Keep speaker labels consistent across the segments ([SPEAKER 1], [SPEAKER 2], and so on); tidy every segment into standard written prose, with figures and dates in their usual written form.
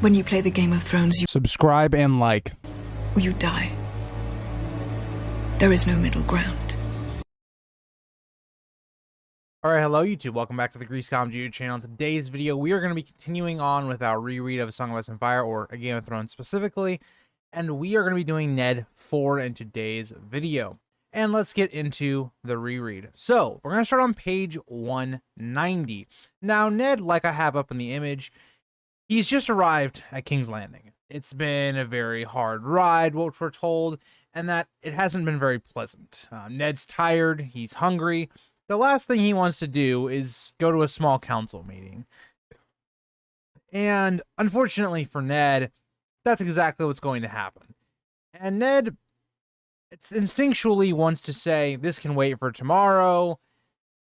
[SPEAKER 1] When you play the Game of Thrones, you
[SPEAKER 2] Subscribe and like.
[SPEAKER 1] or you die. There is no middle ground.
[SPEAKER 2] Alright, hello YouTube, welcome back to the GreaseCom YouTube channel. In today's video, we are going to be continuing on with our reread of A Song of Ice and Fire, or A Game of Thrones specifically, and we are going to be doing Ned IV in today's video. And let's get into the reread. So, we're going to start on page 190. Now, Ned, like I have up in the image, he's just arrived at King's Landing. It's been a very hard ride, what we're told, and that it hasn't been very pleasant. Ned's tired, he's hungry. The last thing he wants to do is go to a small council meeting. And unfortunately for Ned, that's exactly what's going to happen. And Ned, it's instinctually wants to say, this can wait for tomorrow,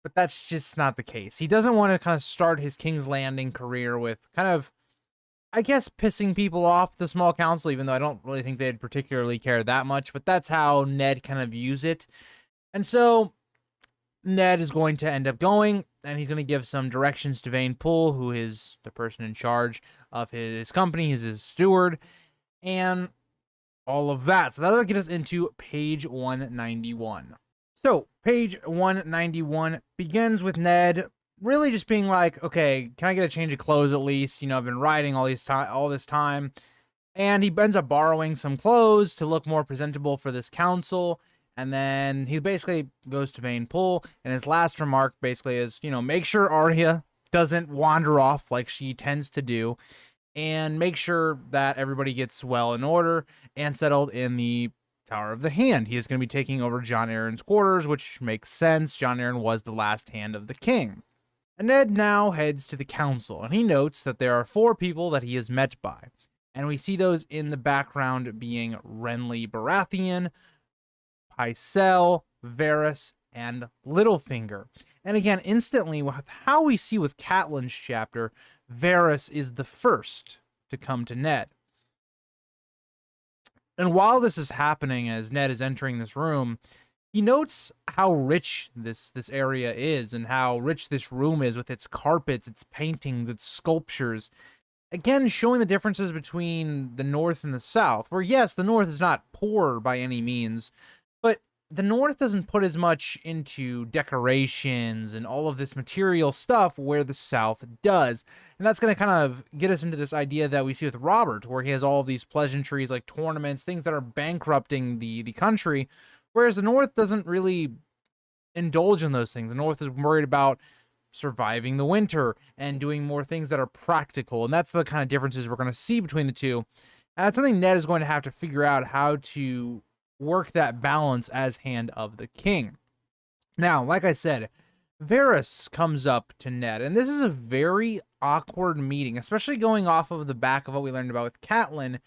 [SPEAKER 2] but that's just not the case. He doesn't want to kind of start his King's Landing career with kind of, I guess, pissing people off the small council, even though I don't really think they'd particularly care that much, but that's how Ned kind of views it. And so Ned is going to end up going, and he's going to give some directions to Vane Poole, who is the person in charge of his company. He's his steward, and all of that. So that'll get us into page 191. So page 191 begins with Ned really just being like, okay, can I get a change of clothes at least? You know, I've been riding all this time. And he ends up borrowing some clothes to look more presentable for this council. And then he basically goes to Vane Poole, and his last remark basically is, you know, make sure Arya doesn't wander off like she tends to do, and make sure that everybody gets well in order and settled in the Tower of the Hand. He is going to be taking over Jon Arryn's quarters, which makes sense. Jon Arryn was the last hand of the king. And Ned now heads to the council, and he notes that there are 4 people that he is met by. And we see those in the background being Renly Baratheon, Pycelle, Varys, and Littlefinger. And again, instantly, with how we see with Catelyn's chapter, Varys is the first to come to Ned. And while this is happening, as Ned is entering this room, he notes how rich this area is, and how rich this room is with its carpets, its paintings, its sculptures. Again, showing the differences between the North and the South, where yes, the North is not poor by any means, but the North doesn't put as much into decorations and all of this material stuff where the South does. And that's going to kind of get us into this idea that we see with Robert, where he has all of these pleasantries like tournaments, things that are bankrupting the country, whereas the North doesn't really indulge in those things. The North is worried about surviving the winter and doing more things that are practical. And that's the kind of differences we're going to see between the two. And that's something Ned is going to have to figure out how to work that balance as Hand of the King. Now, like I said, Varys comes up to Ned, and this is a very awkward meeting, especially going off of the back of what we learned about with Catelyn.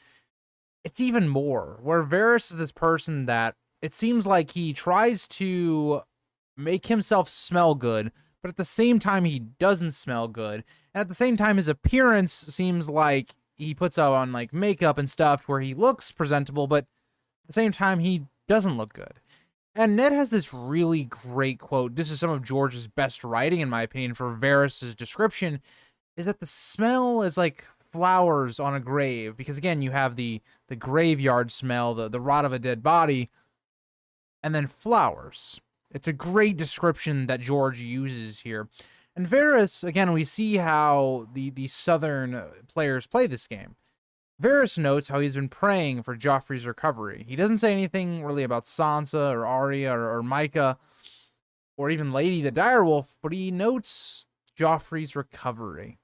[SPEAKER 2] It's even more, where Varys is this person that it seems like he tries to make himself smell good, but at the same time he doesn't smell good, and at the same time his appearance seems like he puts on like makeup and stuff where he looks presentable, but at the same time he doesn't look good. And Ned has this really great quote. This is some of George's best writing, in my opinion, for Varys' description, is that the smell is like flowers on a grave, because again, you have the graveyard smell, the rot of a dead body, and then flowers. It's a great description that George uses here. And Varys, again, we see how the southern players play this game. Varys notes how he's been praying for Joffrey's recovery. He doesn't say anything really about Sansa or Arya or Micah or even Lady the Direwolf, but he notes Joffrey's recovery.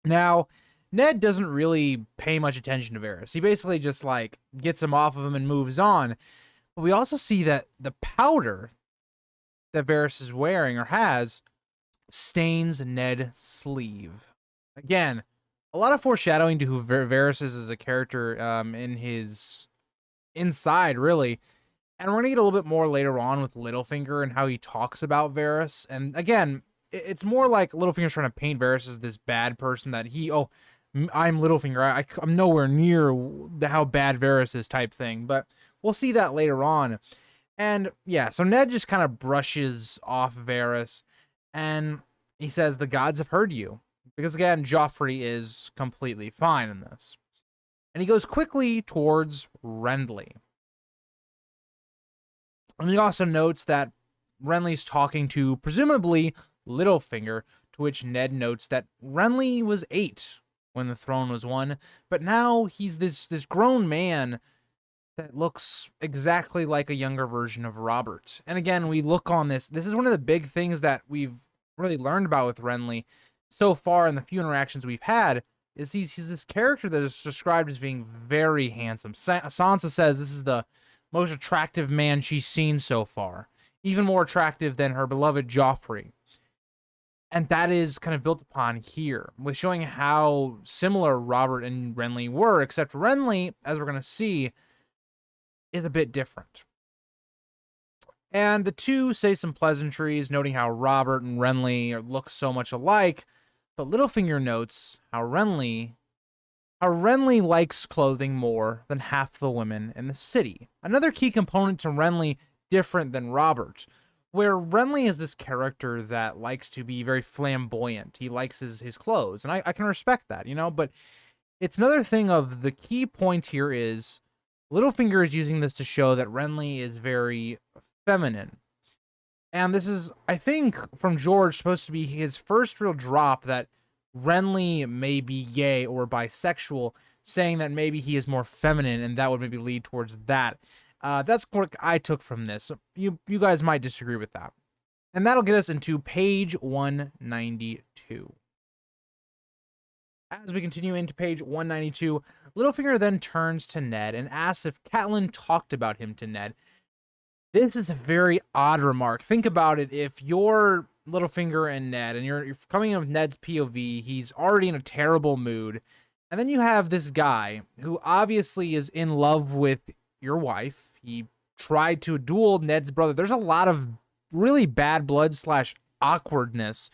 [SPEAKER 2] Now, Ned doesn't really pay much attention to Varys. He basically just like gets him off of him and moves on. But we also see that the powder that Varys is wearing or has stains Ned's sleeve. Again, a lot of foreshadowing to who Varys is as a character in his inside, really. And we're going to get a little bit more later on with Littlefinger and how he talks about Varys. And again, it's more like Littlefinger's trying to paint Varys as this bad person that I'm Littlefinger. I'm nowhere near how bad Varys is type thing. But we'll see that later on. And yeah, so Ned just kind of brushes off Varys. And he says, the gods have heard you. Because again, Joffrey is completely fine in this. And he goes quickly towards Renly. And he also notes that Renly's talking to, presumably, Littlefinger, to which Ned notes that Renly was 8 when the throne was won, but now he's this grown man that looks exactly like a younger version of Robert. And again, we look on this. This is one of the big things that we've really learned about with Renly so far in the few interactions we've had, is he's this character that is described as being very handsome. Sansa says this is the most attractive man she's seen so far, even more attractive than her beloved Joffrey. And that is kind of built upon here, with showing how similar Robert and Renly were, except Renly, as we're going to see, is a bit different. And the two say some pleasantries, noting how Robert and Renly look so much alike, but Littlefinger notes how Renly likes clothing more than half the women in the city. Another key component to Renly different than Robert, where Renly is this character that likes to be very flamboyant. He likes his clothes, and I can respect that, you know, but it's another thing of the key point here is Littlefinger is using this to show that Renly is very feminine. And this is, I think, from George, supposed to be his first real drop that Renly may be gay or bisexual, saying that maybe he is more feminine, and that would maybe lead towards that. That's what I took from this. You guys might disagree with that. And that'll get us into page 192. As we continue into page 192, Littlefinger then turns to Ned and asks if Catelyn talked about him to Ned. This is a very odd remark. Think about it. If you're Littlefinger and Ned, and you're coming in with Ned's POV, he's already in a terrible mood. And then you have this guy who obviously is in love with your wife. He tried to duel Ned's brother. There's a lot of really bad blood / awkwardness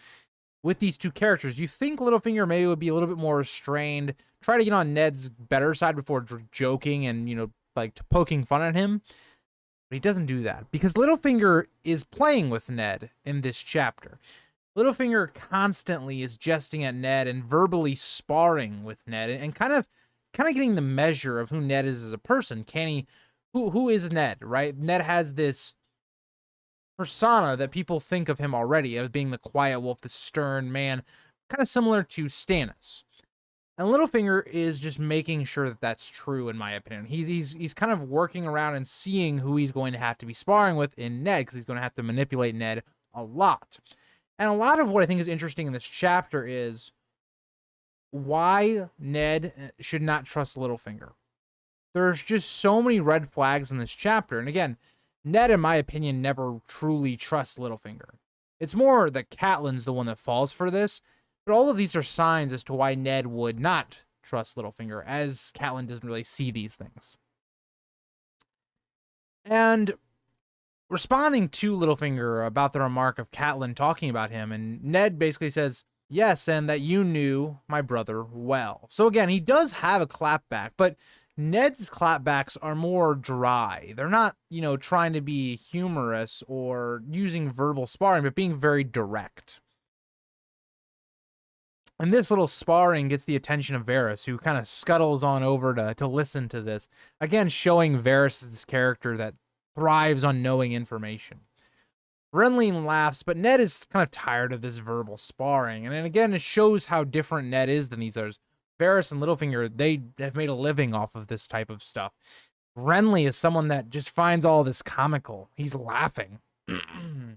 [SPEAKER 2] with these two characters. You think Littlefinger maybe would be a little bit more restrained, try to get on Ned's better side before joking and, you know, like poking fun at him. But he doesn't do that because Littlefinger is playing with Ned in this chapter. Littlefinger constantly is jesting at Ned and verbally sparring with Ned and kind of getting the measure of who Ned is as a person. Who is Ned, right? Ned has this persona that people think of him already as being the quiet wolf, the stern man, kind of similar to Stannis. And Littlefinger is just making sure that that's true, in my opinion. He's kind of working around and seeing who he's going to have to be sparring with in Ned, because he's going to have to manipulate Ned a lot. And a lot of what I think is interesting in this chapter is why Ned should not trust Littlefinger. There's just so many red flags in this chapter. And again, Ned, in my opinion, never truly trusts Littlefinger. It's more that Catelyn's the one that falls for this. But all of these are signs as to why Ned would not trust Littlefinger, as Catelyn doesn't really see these things. And responding to Littlefinger about the remark of Catelyn talking about him, and Ned basically says, yes, and that you knew my brother well. So again, he does have a clapback, but Ned's clapbacks are more dry. They're not, you know, trying to be humorous or using verbal sparring, but being very direct. And this little sparring gets the attention of Varys, who kind of scuttles on over to listen to this. Again, showing Varys as this character that thrives on knowing information. Renly laughs, but Ned is kind of tired of this verbal sparring. And then again, it shows how different Ned is than these others. Varys and Littlefinger, they have made a living off of this type of stuff. Renly is someone that just finds all this comical. He's laughing. And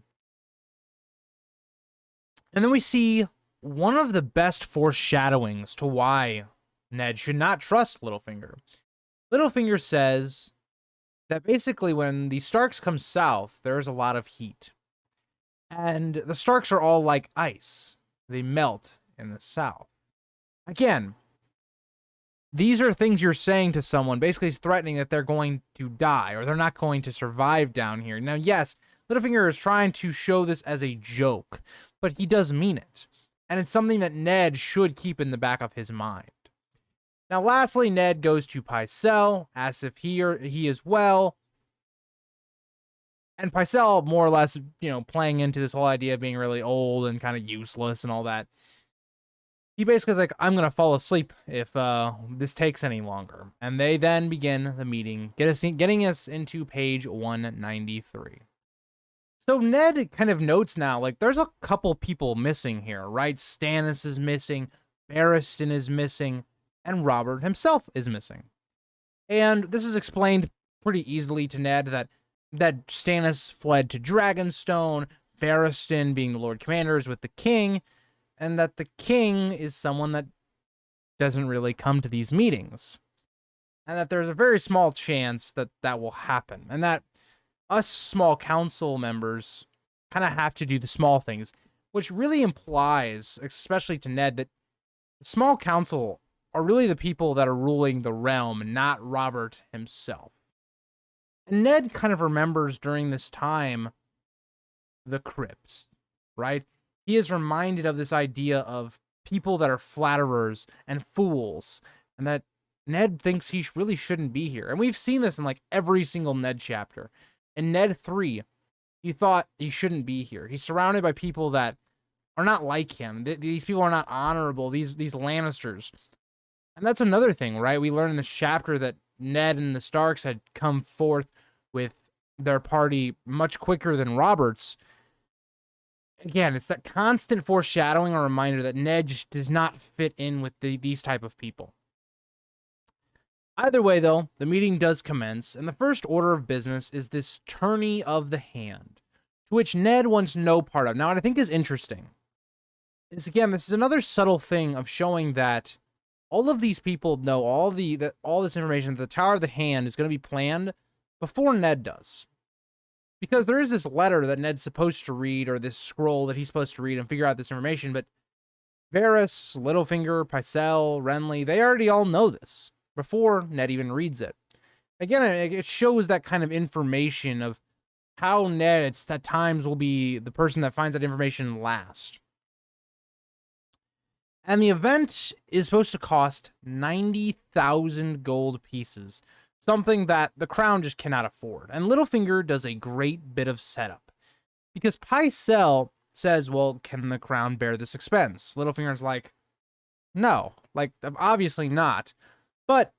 [SPEAKER 2] then we see one of the best foreshadowings to why Ned should not trust Littlefinger. Littlefinger says that basically when the Starks come south, there's a lot of heat. And the Starks are all like ice. They melt in the south. Again, these are things you're saying to someone, basically threatening that they're going to die or they're not going to survive down here. Now, yes, Littlefinger is trying to show this as a joke, but he does mean it. And it's something that Ned should keep in the back of his mind. Now, lastly, Ned goes to Pycelle, asks if he is well. And Pycelle, more or less, you know, playing into this whole idea of being really old and kind of useless and all that. he basically is like, I'm gonna fall asleep if this takes any longer. And they then begin the meeting, getting us into page 193. So Ned kind of notes now, like, there's a couple people missing here, right? Stannis is missing, Barristan is missing, and Robert himself is missing. And this is explained pretty easily to Ned that Stannis fled to Dragonstone, Barristan, being the Lord Commander, is with the king, and that the king is someone that doesn't really come to these meetings. And that there's a very small chance that that will happen. And that us small council members kind of have to do the small things, which really implies, especially to Ned, that the small council are really the people that are ruling the realm, not Robert himself. And Ned kind of remembers during this time the crypts, right? He is reminded of this idea of people that are flatterers and fools, and that Ned thinks he really shouldn't be here. And we've seen this in like every single Ned chapter. In Ned 3, he thought he shouldn't be here. He's surrounded by people that are not like him. These people are not honorable, these Lannisters. And that's another thing, right? We learn in this chapter that Ned and the Starks had come forth with their party much quicker than Robert's. Again, it's that constant foreshadowing or reminder that Ned just does not fit in with these type of people. Either way, though, the meeting does commence, and the first order of business is this tourney of the hand, to which Ned wants no part of. Now, what I think is interesting is, again, this is another subtle thing of showing that all of these people know all this information, that the Tower of the Hand is going to be planned before Ned does. Because there is this letter that Ned's supposed to read, or this scroll that he's supposed to read and figure out this information, but Varys, Littlefinger, Pycelle, Renly, they already all know this before Ned even reads it. Again, it shows that kind of information of how Ned at times will be the person that finds that information last. And the event is supposed to cost 90,000 gold pieces, something that the crown just cannot afford. And Littlefinger does a great bit of setup, because Pycelle says, well, can the crown bear this expense? Littlefinger's like, no, like, obviously not. But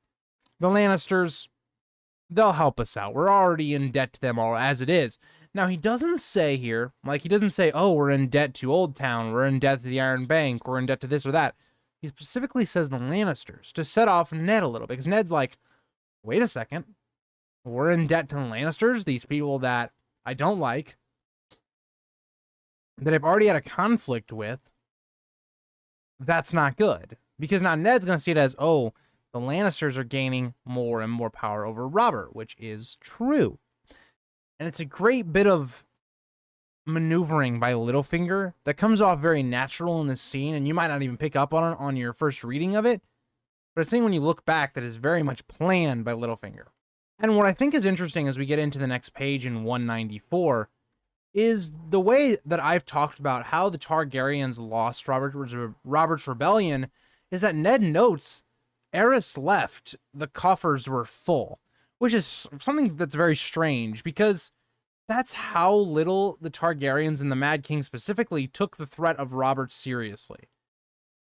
[SPEAKER 2] the Lannisters, they'll help us out. We're already in debt to them all as it is. Now, he doesn't say here, like, he doesn't say, oh, we're in debt to Old Town, we're in debt to the Iron Bank, we're in debt to this or that. He specifically says the Lannisters to set off Ned a little, because Ned's like, wait a second, we're in debt to the Lannisters, these people that I don't like, that I've already had a conflict with. That's not good. Because now Ned's going to see it as, oh, the Lannisters are gaining more and more power over Robert, which is true. And it's a great bit of maneuvering by Littlefinger that comes off very natural in this scene, and you might not even pick up on it on your first reading of it. But it's something when you look back that is very much planned by Littlefinger. And what I think is interesting as we get into the next page in 194 is the way that I've talked about how the Targaryens lost Robert's rebellion is that Ned notes Aerys left, the coffers were full, which is something that's very strange, because that's how little the Targaryens and the Mad King specifically took the threat of Robert seriously.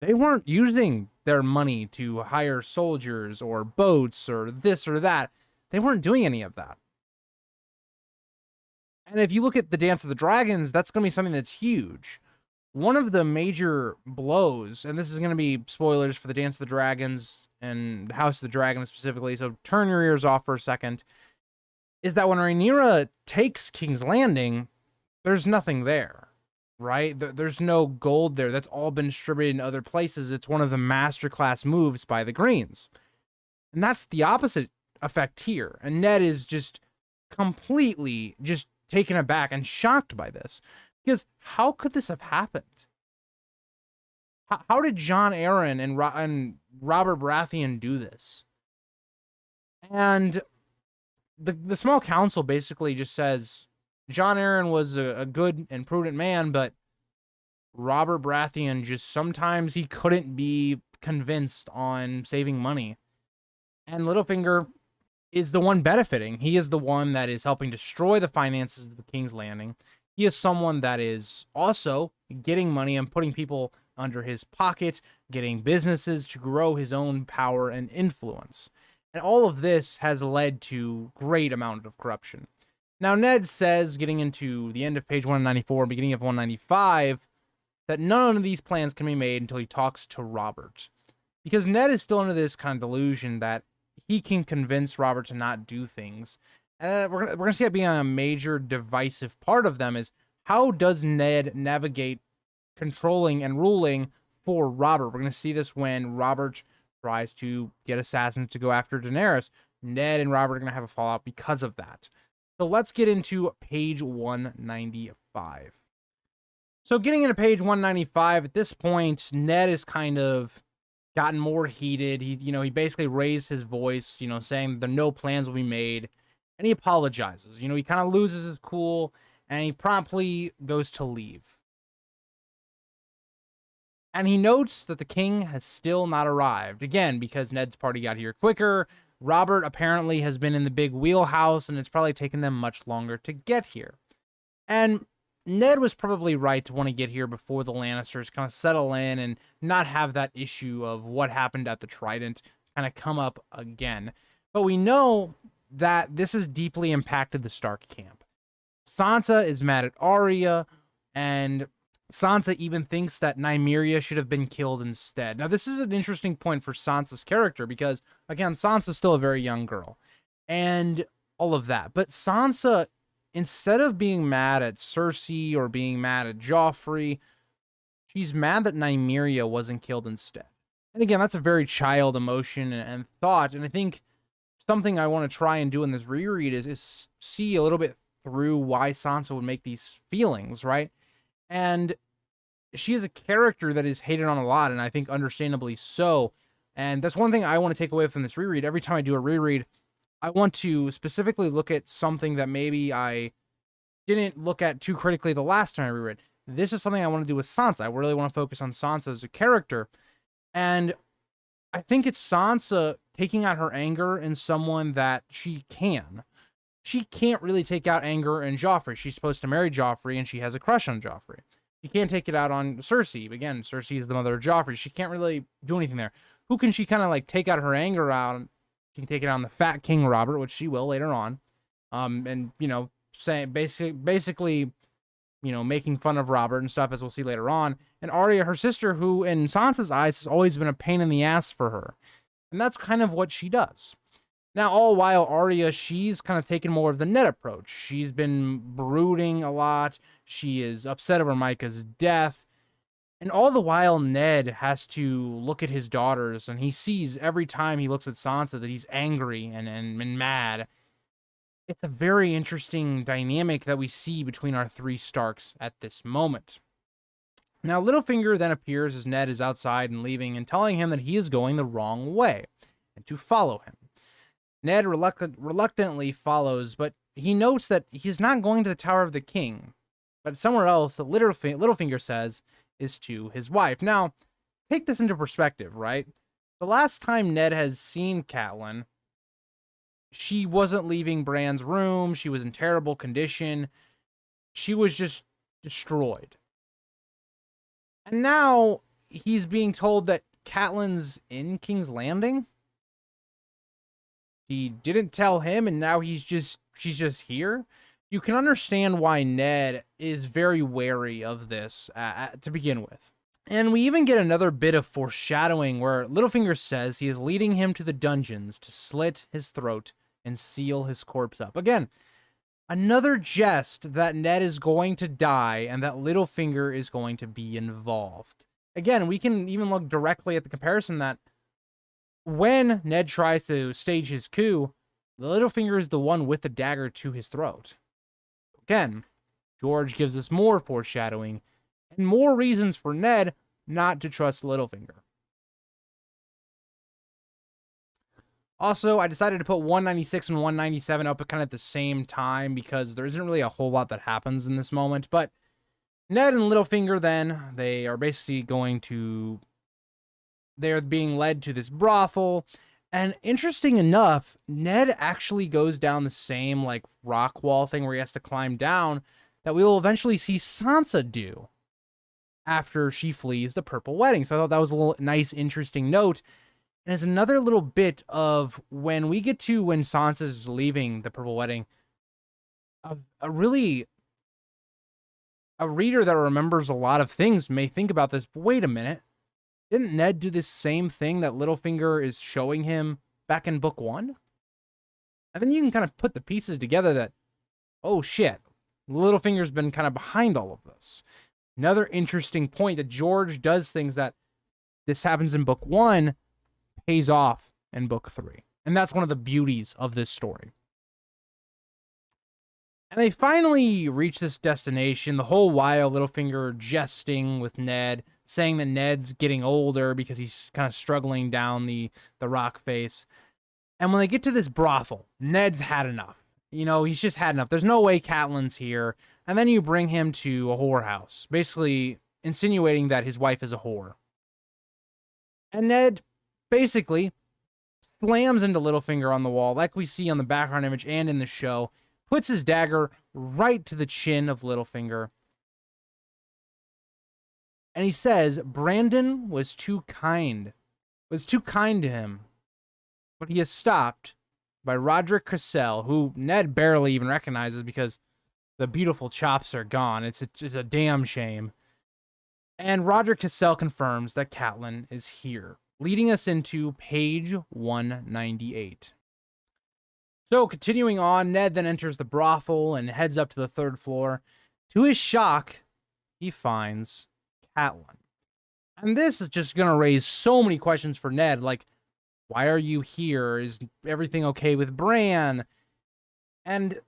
[SPEAKER 2] They weren't using their money to hire soldiers or boats or this or that. They weren't doing any of that. And if you look at the Dance of the Dragons, that's going to be something that's huge. One of the major blows, and this is going to be spoilers for the Dance of the Dragons and House of the Dragon specifically, so turn your ears off for a second, is that when Rhaenyra takes King's Landing, there's nothing there, right? There's no gold there. That's all been distributed in other places. It's one of the masterclass moves by the Greens. And that's the opposite effect here. And Ned is just completely just taken aback and shocked by this. Because how could this have happened? How did Jon Arryn and Robert Baratheon do this? And the small council basically just says Jon Arryn was a good and prudent man, but Robert Baratheon just sometimes he couldn't be convinced on saving money. And Littlefinger is the one benefiting. He is the one that is helping destroy the finances of the King's Landing. He is someone that is also getting money and putting people under his pocket, getting businesses to grow his own power and influence. And all of this has led to great amount of corruption. Now, Ned says, getting into the end of page 194, beginning of 195, that none of these plans can be made until he talks to Robert. Because Ned is still under this kind of delusion that he can convince Robert to not do things. We're gonna see that being a major divisive part of them is, how does Ned navigate controlling and ruling for Robert? We're going to see this when Robert tries to get assassins to go after Daenerys. Ned and Robert are going to have a fallout because of that. So let's get into page 195. So getting into page 195, at this point, Ned is kind of gotten more heated. He basically raised his voice, saying that no plans will be made, and he apologizes. He kind of loses his cool, and he promptly goes to leave. And he notes that the king has still not arrived. Again, because Ned's party got here quicker. Robert apparently has been in the big wheelhouse, and it's probably taken them much longer to get here. And Ned was probably right to want to get here before the Lannisters kind of settle in and not have that issue of what happened at the Trident kind of come up again. But we know that this has deeply impacted the Stark camp. Sansa is mad at Arya, and Sansa even thinks that Nymeria should have been killed instead. Now, this is an interesting point for Sansa's character because, again, Sansa's still a very young girl and all of that. But Sansa, instead of being mad at Cersei or being mad at Joffrey, she's mad that Nymeria wasn't killed instead. And again, that's a very child emotion and thought. And I think something I want to try and do in this reread is see a little bit through why Sansa would make these feelings, right? And she is a character that is hated on a lot, and I think understandably so. And that's one thing I want to take away from this reread. Every time I do a reread, I want to specifically look at something that maybe I didn't look at too critically the last time I reread. This is something I want to do with Sansa. I really want to focus on Sansa as a character. And I think it's Sansa taking out her anger in someone that she can. She can't really take out anger in Joffrey. She's supposed to marry Joffrey, and she has a crush on Joffrey. She can't take it out on Cersei. Again, Cersei is the mother of Joffrey. She can't really do anything there. Who can she kind of like take out her anger out? She can take it out on the fat King Robert, which she will later on. And, saying basically, making fun of Robert and stuff, as we'll see later on. And Arya, her sister, who in Sansa's eyes has always been a pain in the ass for her. And that's kind of what she does. Now, all while Arya, she's kind of taken more of the Ned approach. She's been brooding a lot. She is upset over Micah's death. And all the while, Ned has to look at his daughters, and he sees every time he looks at Sansa that he's angry and mad. It's a very interesting dynamic that we see between our three Starks at this moment. Now, Littlefinger then appears as Ned is outside and leaving and telling him that he is going the wrong way and to follow him. Ned reluctantly follows, but he notes that he's not going to the Tower of the King, but somewhere else that Littlefinger says is to his wife. Now, take this into perspective, right? The last time Ned has seen Catelyn, she wasn't leaving Bran's room. She was in terrible condition. She was just destroyed. And now he's being told that Catelyn's in King's Landing. He didn't tell him, and now she's just here. You can understand why Ned is very wary of this to begin with. And we even get another bit of foreshadowing where Littlefinger says he is leading him to the dungeons to slit his throat and seal his corpse up. Again, another jest that Ned is going to die and that Littlefinger is going to be involved. Again, we can even look directly at the comparison that when Ned tries to stage his coup, Littlefinger is the one with the dagger to his throat. Again, George gives us more foreshadowing and more reasons for Ned not to trust Littlefinger. Also, I decided to put 196 and 197 up at kind of the same time because there isn't really a whole lot that happens in this moment. But Ned and Littlefinger then, they are basically they're being led to this brothel. And interesting enough, Ned actually goes down the same like rock wall thing where he has to climb down that we will eventually see Sansa do. after she flees the purple wedding. So I thought that was a little nice, interesting note. And it's another little bit of when we get to when Sansa's leaving the purple wedding, a reader that remembers a lot of things may think about this, but wait a minute. Didn't Ned do this same thing that Littlefinger is showing him back in book 1? And then you can kind of put the pieces together that, oh shit, Littlefinger's been kind of behind all of this. Another interesting point that George does things that this happens in book 1, pays off in book 3. And that's one of the beauties of this story. And they finally reach this destination, the whole while Littlefinger jesting with Ned, saying that Ned's getting older because he's kind of struggling down the rock face. And when they get to this brothel, Ned's had enough. You know, he's just had enough. There's no way Catelyn's here. And then you bring him to a whorehouse, basically insinuating that his wife is a whore. And Ned basically slams into Littlefinger on the wall, like we see on the background image and in the show, puts his dagger right to the chin of Littlefinger. And he says, Brandon was too kind to him. But he is stopped by Roderick Cassell, who Ned barely even recognizes because the beautiful chops are gone. It's a damn shame. And Roderick Cassell confirms that Catelyn is here, leading us into page 198. So, continuing on, Ned then enters the brothel and heads up to the 3rd floor. To his shock, he finds Catelyn. And this is just going to raise so many questions for Ned, like, why are you here? Is everything okay with Bran? And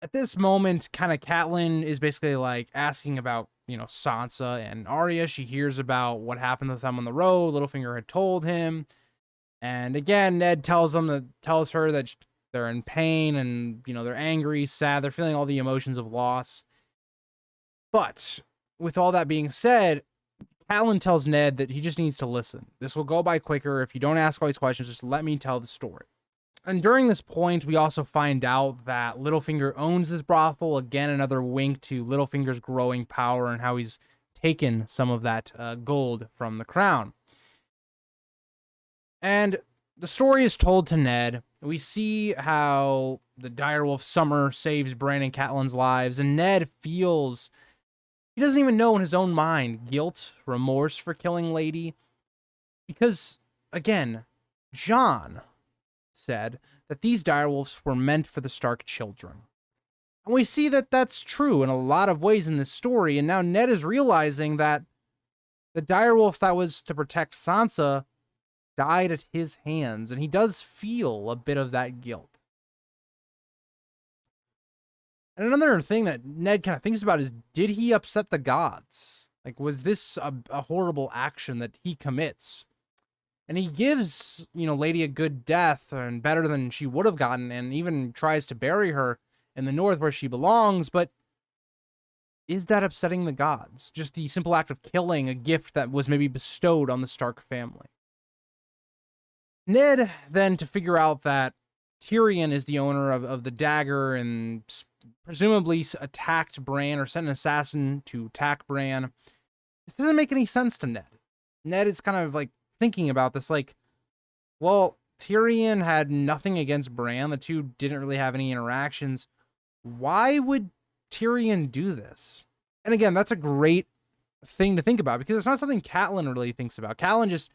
[SPEAKER 2] at this moment, kind of Catelyn is basically like asking about, Sansa and Arya. She hears about what happened with them on the road. Littlefinger had told him. And again, Ned tells her that they're in pain and, they're angry, sad. They're feeling all the emotions of loss. But with all that being said, Catelyn tells Ned that he just needs to listen. This will go by quicker. If you don't ask all these questions, just let me tell the story. And during this point, we also find out that Littlefinger owns this brothel. Again, another wink to Littlefinger's growing power and how he's taken some of that gold from the crown. And the story is told to Ned. We see how the direwolf Summer saves Bran and Catelyn's lives, and Ned feels, he doesn't even know in his own mind, guilt, remorse for killing Lady. Because, again, Jon said that these direwolves were meant for the Stark children. And we see that that's true in a lot of ways in this story, and now Ned is realizing that the direwolf that was to protect Sansa died at his hands, and he does feel a bit of that guilt. And another thing that Ned kind of thinks about is, did he upset the gods? Like, was this a horrible action that he commits? And he gives, Lady a good death and better than she would have gotten, and even tries to bury her in the north where she belongs. But is that upsetting the gods? Just the simple act of killing a gift that was maybe bestowed on the Stark family. Ned then, to figure out that Tyrion is the owner of the dagger and presumably attacked Bran or sent an assassin to attack Bran. This doesn't make any sense to Ned. Ned is kind of like thinking about this, like, well, Tyrion had nothing against Bran. The two didn't really have any interactions. Why would Tyrion do this? And again, that's a great thing to think about because it's not something Catelyn really thinks about. Catelyn just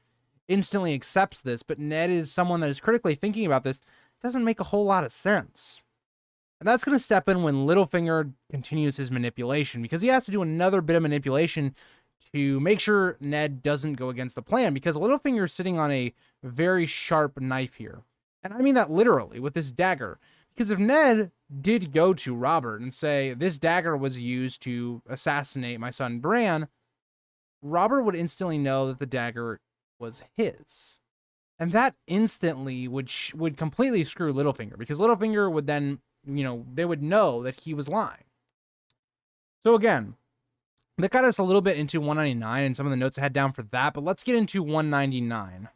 [SPEAKER 2] instantly accepts this, but Ned is someone that is critically thinking about this. It doesn't make a whole lot of sense. And that's going to step in when Littlefinger continues his manipulation, because he has to do another bit of manipulation to make sure Ned doesn't go against the plan, because Littlefinger is sitting on a very sharp knife here. And I mean that literally, with this dagger. Because if Ned did go to Robert and say, this dagger was used to assassinate my son Bran, Robert would instantly know that the dagger was his. And that instantly would completely screw Littlefinger, because Littlefinger would then, they would know that he was lying. So again, that got us a little bit into 199 and some of the notes I had down for that, but let's get into 199.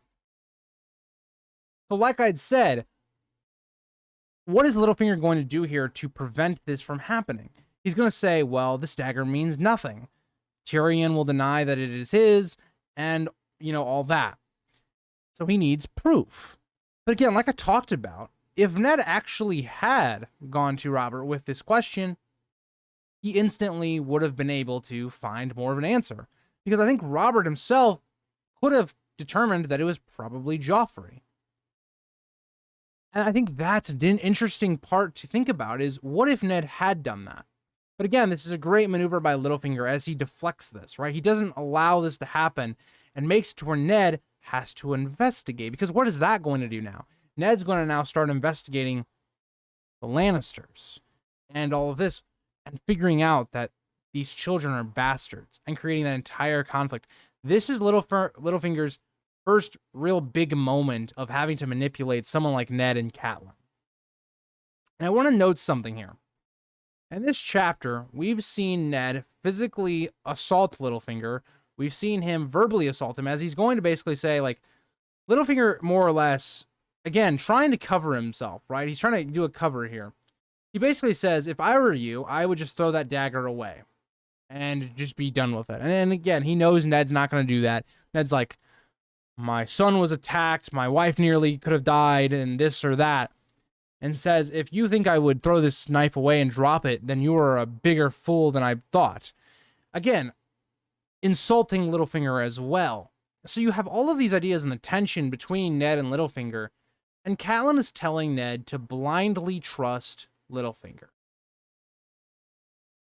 [SPEAKER 2] So like I'd said, what is Littlefinger going to do here to prevent this from happening? He's going to say, well, this dagger means nothing. Tyrion will deny that it is his, and, all that. So he needs proof. But again, like I talked about, if Ned actually had gone to Robert with this question, he instantly would have been able to find more of an answer. Because I think Robert himself could have determined that it was probably Joffrey. And I think that's an interesting part to think about, is what if Ned had done that? But again, this is a great maneuver by Littlefinger as he deflects this, right? He doesn't allow this to happen and makes it to where Ned has to investigate. Because what is that going to do now? Ned's going to now start investigating the Lannisters and all of this and figuring out that these children are bastards and creating that entire conflict. This is Littlefinger's first real big moment of having to manipulate someone like Ned and Catelyn. And I want to note something here. In this chapter, we've seen Ned physically assault Littlefinger. We've seen him verbally assault him as he's going to basically say, like, Littlefinger more or less, again, trying to cover himself, right? He's trying to do a cover here. He basically says, if I were you, I would just throw that dagger away and just be done with it. And again, he knows Ned's not going to do that. Ned's like, my son was attacked, my wife nearly could have died, and this or that. And says, if you think I would throw this knife away and drop it, then you are a bigger fool than I thought. Again, insulting Littlefinger as well. So you have all of these ideas and the tension between Ned and Littlefinger, and Catelyn is telling Ned to blindly trust Littlefinger.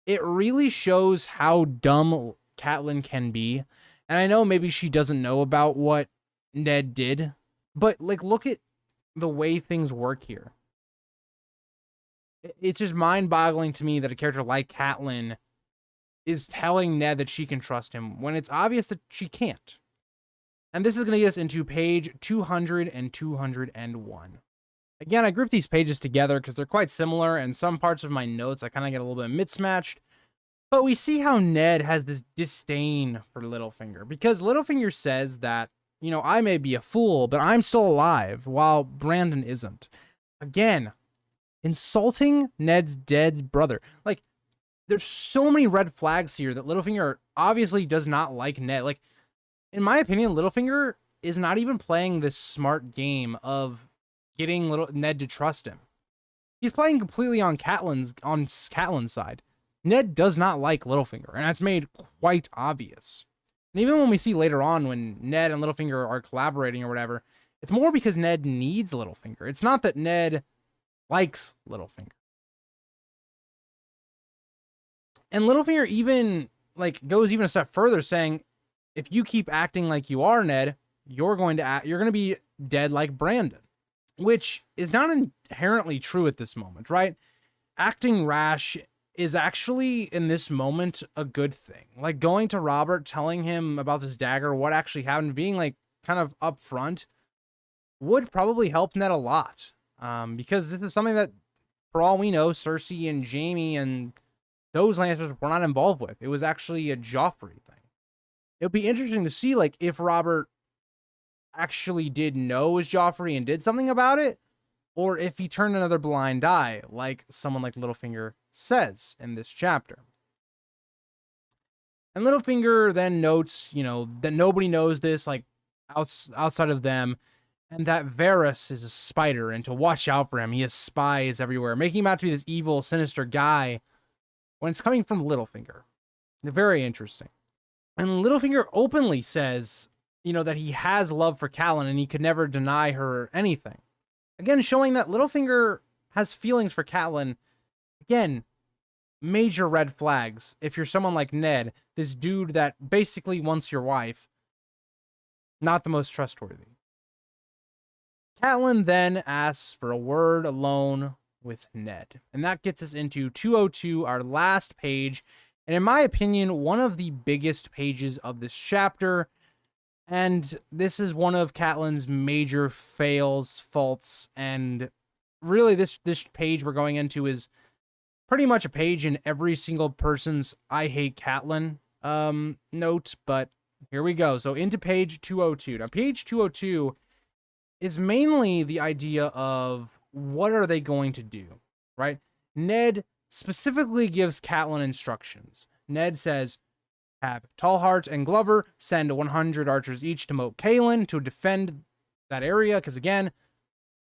[SPEAKER 2] It really shows how dumb Catelyn can be, and I know maybe she doesn't know about what Ned did, but like, look at the way things work here. It's just mind-boggling to me that a character like Catelyn is telling Ned that she can trust him when it's obvious that she can't. And this is going to get us into page 200 and 201. Again, I grouped these pages together because they're quite similar, and some parts of my notes I kind of get a little bit mismatched. But we see how Ned has this disdain for Littlefinger, because Littlefinger says that, I may be a fool, but I'm still alive, while Brandon isn't. Again, insulting Ned's dead brother. Like, there's so many red flags here that Littlefinger obviously does not like Ned. Like, in my opinion, Littlefinger is not even playing this smart game of getting Ned to trust him. He's playing completely on Catelyn's side. Ned does not like Littlefinger, and that's made quite obvious. And even when we see later on when Ned and Littlefinger are collaborating or whatever, it's more because Ned needs Littlefinger. It's not that Ned likes Littlefinger. And Littlefinger even goes even a step further, saying, if you keep acting like you are Ned, you're going to be dead like Brandon, which is not inherently true at this moment, right? Acting rash is actually in this moment a good thing. Like, going to Robert, telling him about this dagger, what actually happened, being like kind of upfront, would probably help Ned a lot. Because this is something that, for all we know, Cersei and Jaime and those Lannisters were not involved with. It was actually a Joffrey thing. It would be interesting to see, like, if Robert actually did know it was Joffrey and did something about it, or if he turned another blind eye, like someone like Littlefinger says in this chapter. And Littlefinger then notes, that nobody knows this, like, outside of them, and that Varys is a spider, and to watch out for him. He has spies everywhere, making him out to be this evil, sinister guy when it's coming from Littlefinger. Very interesting. And Littlefinger openly says, that he has love for Catelyn and he could never deny her anything. Again, showing that Littlefinger has feelings for Catelyn. Again, major red flags. If you're someone like Ned, this dude that basically wants your wife, not the most trustworthy. Catelyn then asks for a word alone with Ned. And that gets us into 202, our last page. And in my opinion, one of the biggest pages of this chapter. And this is one of Catelyn's major faults. And really, this page we're going into is pretty much a page in every single person's I hate Catelyn note. But here we go. So into page 202. Now, page 202 is mainly the idea of what are they going to do, right? Ned specifically gives Catelyn instructions. Ned says, Have Tallheart and Glover send 100 archers each to Moat Cailin to defend that area, because again,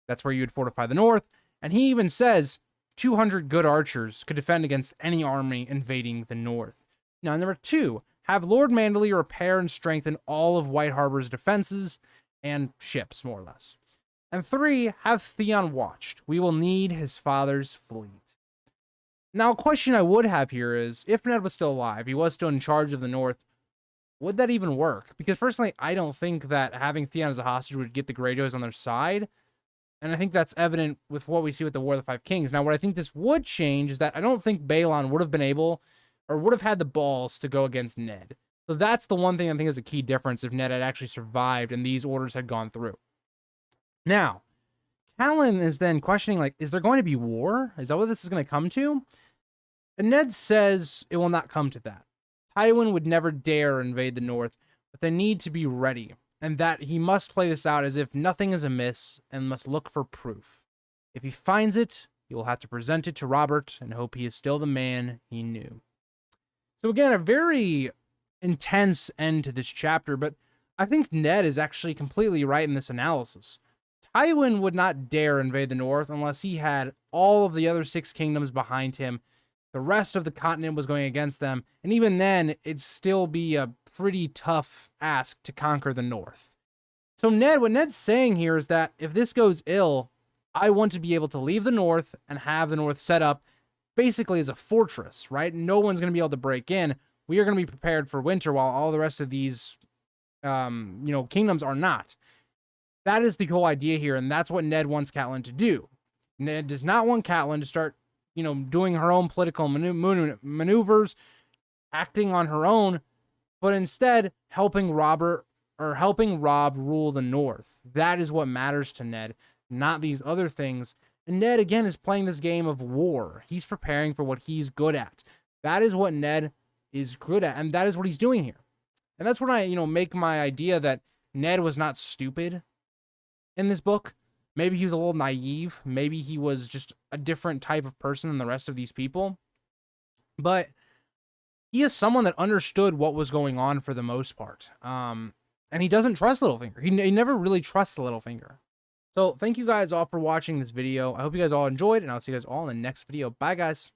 [SPEAKER 2] that's where you would fortify the north. And he even says 200 good archers could defend against any army invading the north. Now, number 2, have Lord Manderley repair and strengthen all of White Harbor's defenses and ships, more or less. And 3, have Theon watched. We will need his father's fleet. Now, a question I would have here is, if Ned was still alive, he was still in charge of the north, would that even work? Because personally, I don't think that having Theon as a hostage would get the Greyjoys on their side. And I think that's evident with what we see with the War of the Five Kings. Now, what I think this would change is that I don't think Balon would have been able, or would have had the balls to go against Ned. So that's the one thing I think is a key difference if Ned had actually survived and these orders had gone through. Now, Catelyn is then questioning, like, is there going to be war? Is that what this is going to come to? And Ned says it will not come to that. Tywin would never dare invade the north, but they need to be ready, and that he must play this out as if nothing is amiss and must look for proof. If he finds it, he will have to present it to Robert and hope he is still the man he knew. So again, a very intense end to this chapter, but I think Ned is actually completely right in this analysis. Tywin would not dare invade the north unless he had all of the other 6 kingdoms behind him. The rest of the continent was going against them, and even then, it'd still be a pretty tough ask to conquer the north. So what Ned's saying here is that if this goes ill, I want to be able to leave the north and have the north set up basically as a fortress, right? No one's going to be able to break in. We are going to be prepared for winter while all the rest of these, kingdoms are not. That is the whole idea here, and that's what Ned wants Catelyn to do. Ned does not want Catelyn to start, doing her own political maneuvers, acting on her own, but instead helping Rob rule the north. That is what matters to Ned, not these other things. And Ned, again, is playing this game of war. He's preparing for what he's good at. That is what Ned is good at, and that is what he's doing here. And that's when I, make my idea that Ned was not stupid in this book. Maybe he was a little naive. Maybe he was just a different type of person than the rest of these people. But he is someone that understood what was going on for the most part. And he doesn't trust Littlefinger. He never really trusts Littlefinger. So thank you guys all for watching this video. I hope you guys all enjoyed, and I'll see you guys all in the next video. Bye, guys.